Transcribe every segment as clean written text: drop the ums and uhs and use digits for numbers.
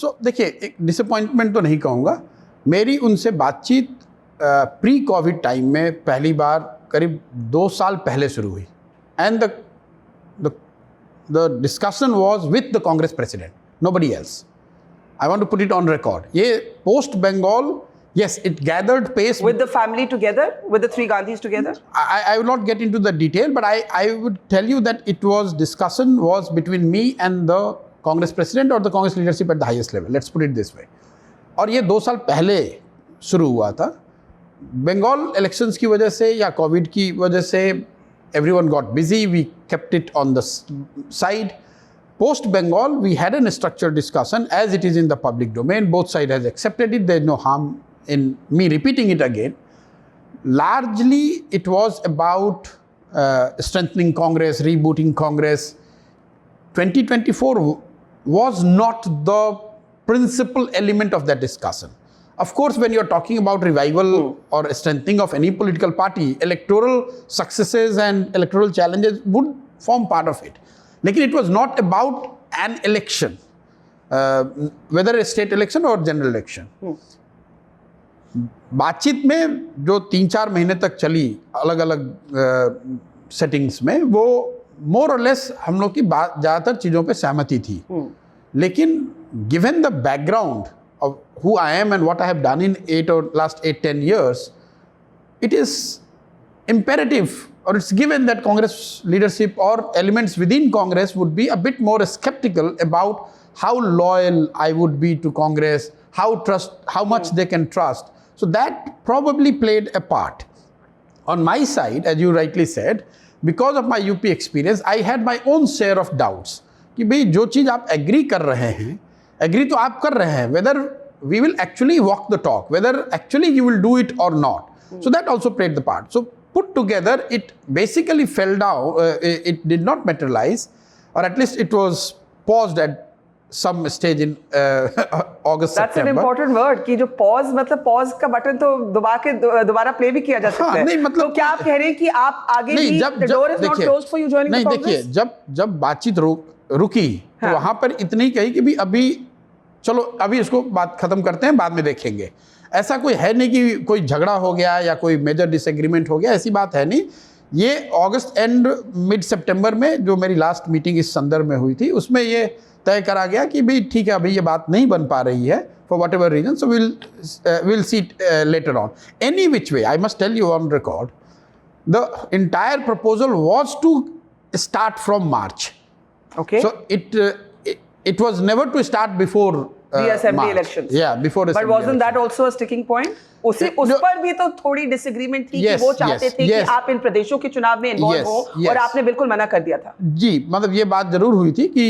सो देखिए, एक डिसअपॉइंटमेंट तो नहीं कहूँगा, मेरी उनसे बातचीत प्री कोविड टाइम में पहली बार करीब 2 साल पहले शुरू हुई, and the discussion was with the Congress president, nobody else. I want to put it on record. ये post Bengal, yes, it gathered pace. With the family together, with the 3 Gandhis together? I will not get into the detail, but I would tell you that it was discussion was between me and the Congress president or the Congress leadership at the highest level. Let's put it this way. और ये 2 साल पहले शुरू हुआ था. Bengal elections की वजह से या कोविड की वजह से everyone got busy. We kept it on the side. Post Bengal, we had a structured discussion as it is in the public domain. Both sides has accepted it. There is no harm in me repeating it again. Largely, it was about strengthening Congress, rebooting Congress. 2024 was not the principal element of that discussion. Of course, when you're talking about revival or strengthening of any political party, electoral successes and electoral challenges would form part of it. लेकिन it was not about an election, whether a state election or general election. बातचीत में जो 3-4 महीने तक चली अलग अलग settings में, वो मोर और लेस हम लोग की ज़्यादातर चीज़ों पे सहमति थी. लेकिन given the background of who I am and what I have done in last 8-10 years, it is imperative, or it's given that Congress leadership or elements within Congress would be a bit more skeptical about how loyal I would be to Congress, how much they can trust. So that probably played a part. On my side, as you rightly said, because of my UP experience, I had my own share of doubts कि भाई जो चीज़ आप agree कर रहे हैं, agree तो आप कर रहे हैं, whether we will actually walk the talk, whether actually you will do it or not. So that also played the part. So put together, it basically fell down, it did not materialize, or at least it was paused at some stage in August, That's September. an important word कि जो pause, मतलब pause का button तो दोबारा play भी किया जा सकता है. नहीं, मतलब तो क्या आप कह रहे हैं कि आप आगे भी the door is not closed for you joining the Congress? नहीं, देखिए, जब बातचीत रुकी तो वहां पर इतनी ही कही कि भी अभी चलो, अभी इसको बात खत्म करते हैं, बाद में देखेंगे. ऐसा कोई है नहीं कि कोई झगड़ा हो गया या कोई मेजर डिसएग्रीमेंट हो गया, ऐसी बात है नहीं. ये अगस्त एंड मिड सितंबर में जो मेरी लास्ट मीटिंग इस संदर्भ में हुई थी, उसमें ये तय करा गया कि भाई ठीक है, अभी ये बात नहीं बन पा रही है for whatever reason, so will see later on. Any which way, I must tell you on record, the entire proposal was to start from March. Okay. So it was never to start before the assembly March. elections. Yeah, before assembly. But wasn't that also a sticking point? उस पर भी तो थोड़ी disagreement थी कि वो चाहते थे कि आप इन प्रदेशों के चुनाव में इन्वॉल्व हो, और आपने बिल्कुल मना कर दिया था. जी, मतलब ये बात जरूर हुई थी कि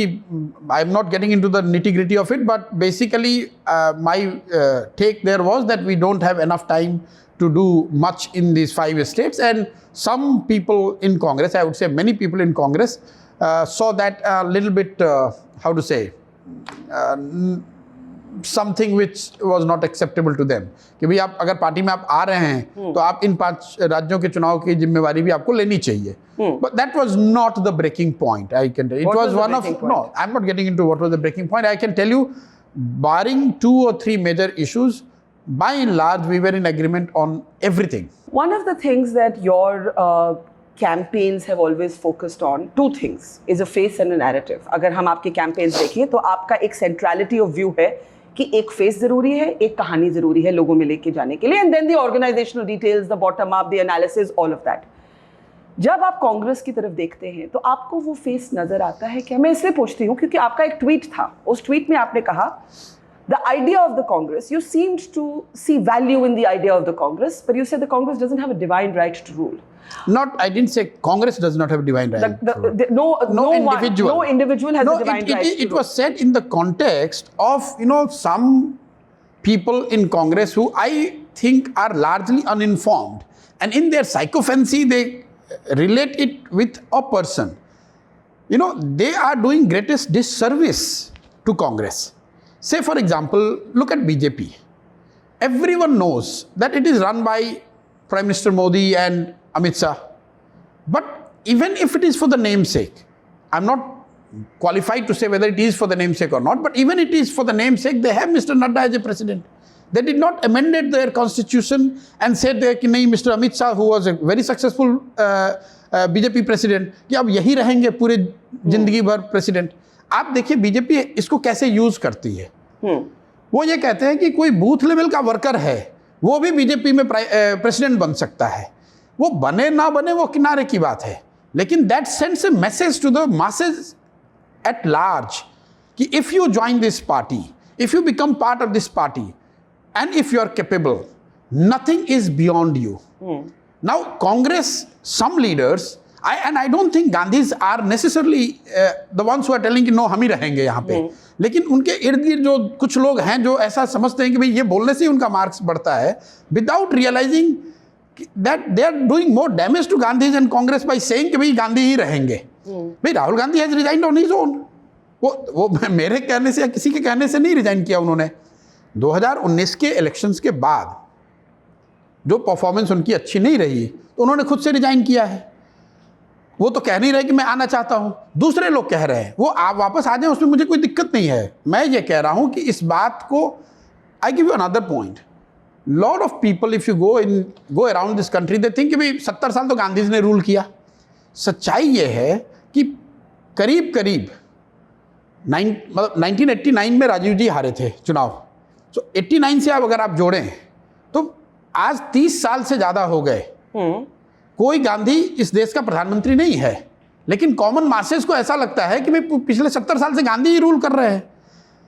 I am not getting into the nitty gritty of it, but basically my take there was that we don't have enough time to do much in these 5 states, and some people in Congress, I would say many people in Congress, saw that a little bit, how to say, something which was not acceptable to them. कि भाई आप अगर party में आप आ रहे हैं तो आप इन 5 राज्यों के चुनाव की जिम्मेवारी भी आपको लेनी चाहिए. But that was not the breaking point. I can tell. It was one of no. I'm not getting into what was the breaking point. I can tell you, barring 2 or 3 major issues, by and large, we were in agreement on everything. One of the things that your campaigns have always focused on, 2 things, is a face and a narrative. अगर हम आपके campaigns देखें तो आपका एक centrality of view है कि एक face ज़रूरी है, एक कहानी ज़रूरी है लोगों में लेके जाने के लिए, and then the organizational details, the bottom up, the analysis, all of that. जब आप कांग्रेस की तरफ देखते हैं तो आपको वो फेस नजर आता है क्या? मैं इसलिए पूछती हूँ क्योंकि आपका एक ट्वीट था, उस ट्वीट में आपने कहा the idea of the Congress, you seemed to see value in the idea of the Congress, but you said the Congress doesn't have a divine right to rule. Not, I didn't say Congress does not have a divine right to rule. No individual has a divine right to rule. It was said in the context of, some people in Congress who I think are largely uninformed, and in their psychophancy they relate it with a person. They are doing greatest disservice to Congress. Say, for example, look at BJP. Everyone knows that it is run by Prime Minister Modi and Amit Shah. But even if it is for the namesake, I'm not qualified to say whether it is for the namesake or not, but even it is for the namesake, they have Mr. Nadda as a president. They did not amend their constitution and said that कि नहीं Mr. Amit Shah, who was a very successful BJP president, कि अब यही रहेंगे पूरे जिंदगी भर president. आप देखिए बीजेपी इसको कैसे यूज करती है. वो ये कहते हैं कि कोई बूथ लेवल का वर्कर है वो भी बीजेपी में प्रेसिडेंट बन सकता है. वो बने ना बने वो किनारे की बात है, लेकिन that sends a message to the masses at large कि if you join this party, if you become part of this party and if you are capable, nothing is beyond you. Now Congress, some leaders, I don't think Gandhis are necessarily the ones who are telling कि no हम ही रहेंगे यहाँ पे, लेकिन उनके इर्द गिर्द जो कुछ लोग हैं जो ऐसा समझते हैं कि भाई ये बोलने से ही उनका मार्क्स बढ़ता है, without realizing that they are doing more damage to Gandhis and Congress by saying कि भाई गांधी ही रहेंगे. भाई Rahul Gandhi has resigned on his own. वो मेरे कहने से या किसी के कहने से नहीं रिजाइन किया उन्होंने. 2019 के इलेक्शंस के बाद जो परफॉर्मेंस उनकी अच्छी नहीं रही तो उन्होंने खुद से रिजाइन किया है. वो तो कह नहीं रहे कि मैं आना चाहता हूं, दूसरे लोग कह रहे हैं वो आप वापस आ जाएं, उसमें मुझे कोई दिक्कत नहीं है. मैं ये कह रहा हूं कि इस बात को I give you another point. Lot of people if you go around this country they think कि भाई 70 साल तो गांधीज ने रूल किया. सच्चाई ये है कि करीब करीब 1989 में राजीव जी हारे थे चुनाव. तो 89 से अब अगर आप जोड़ें तो आज 30 साल से ज़्यादा हो गए. कोई गांधी इस देश का प्रधानमंत्री नहीं है, लेकिन कॉमन मासेस को ऐसा लगता है कि भाई पिछले 70 साल से गांधी ही रूल कर रहे हैं.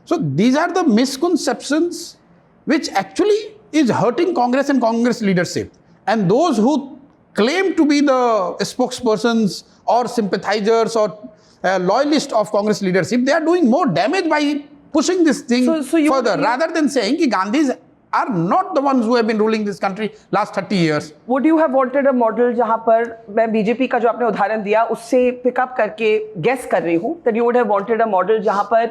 So these are the misconceptions which actually is hurting Congress and Congress leadership. And those who claim to be the spokespersons or sympathizers or loyalists of Congress leadership, they are doing more damage by pushing this thing further, rather than saying कि Gandhis are not the ones who have been ruling this country last 30 years. Would you have wanted a model जहाँ पर मैं BJP का जो आपने उदाहरण दिया उससे पिकअप करके गेस कर रही हूँ that you would have wanted a model जहाँ पर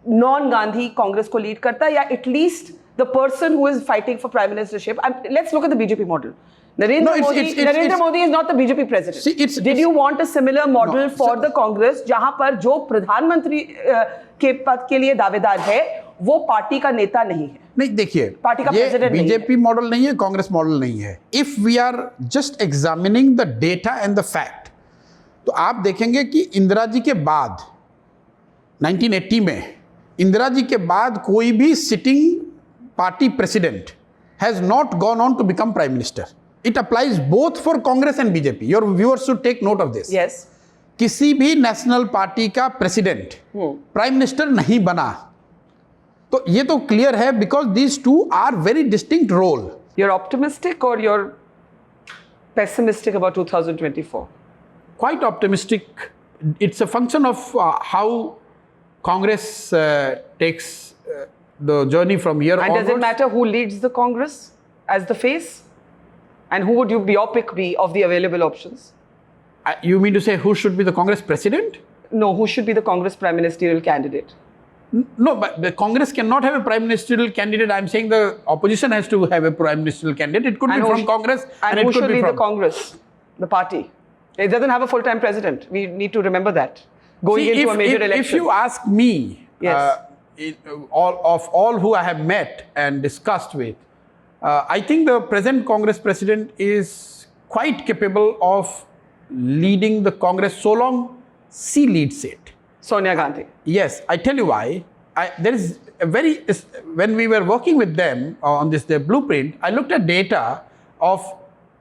नॉन गांधी कांग्रेस को लीड करता है या at least the person who is fighting for prime ministership. Let's look at the BJP model. Narendra Modi is not the BJP president. Did you want a similar model for the Congress जहां पर जो प्रधानमंत्री के पद के लिए दावेदार है वो पार्टी का नेता नहीं है? नहीं, देखिए पार्टी का प्रेसिडेंट नहीं है. बीजेपी मॉडल नहीं है, कांग्रेस मॉडल नहीं है. If we are just examining the data and the fact, तो आप देखेंगे कि इंदिरा जी के बाद 1980 में इंदिरा जी के बाद कोई भी sitting party president has not gone on to become prime minister. It applies both for Congress and BJP. Your viewers should take note of this. Yes. किसी भी नेशनल पार्टी का प्रेसिडेंट प्राइम मिनिस्टर नहीं बना. तो ये तो clear है because these two are very distinct role. You're optimistic or you're pessimistic about 2024? Quite optimistic. It's a function of how Congress takes the journey from here onwards. And does it matter who leads the Congress as the face? And who would your pick be of the available options? You mean to say who should be the Congress president? No, who should be the Congress prime ministerial candidate? No, but the Congress cannot have a prime ministerial candidate. I'm saying the opposition has to have a prime ministerial candidate. It could be from Congress and it who could should be be from the Congress, the party. It doesn't have a full-time president. We need to remember that. Going into a major election. If you ask me, yes. all who I have met and discussed with, I think the present Congress president is quite capable of leading the Congress so long she leads it. Sonia Gandhi. Yes, I tell you why. There is a when we were working with them on their blueprint, I looked at data of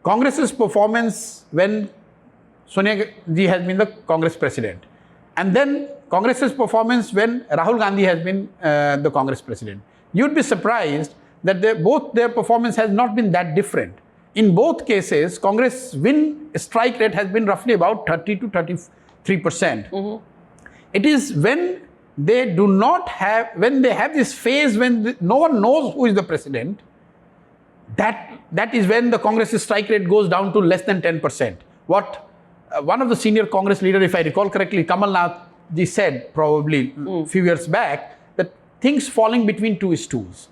Congress's performance when Sonia Ji has been the Congress president, and then Congress's performance when Rahul Gandhi has been the Congress president. You'd be surprised that both their performance has not been that different. In both cases, Congress win strike rate has been roughly about 30 to 33%. It is when they have this phase when no one knows who is the president, that is when the Congress strike rate goes down to less than 10%. What one of the senior Congress leaders, if I recall correctly, Kamal Nath ji said probably a few years back, that things falling between two stools.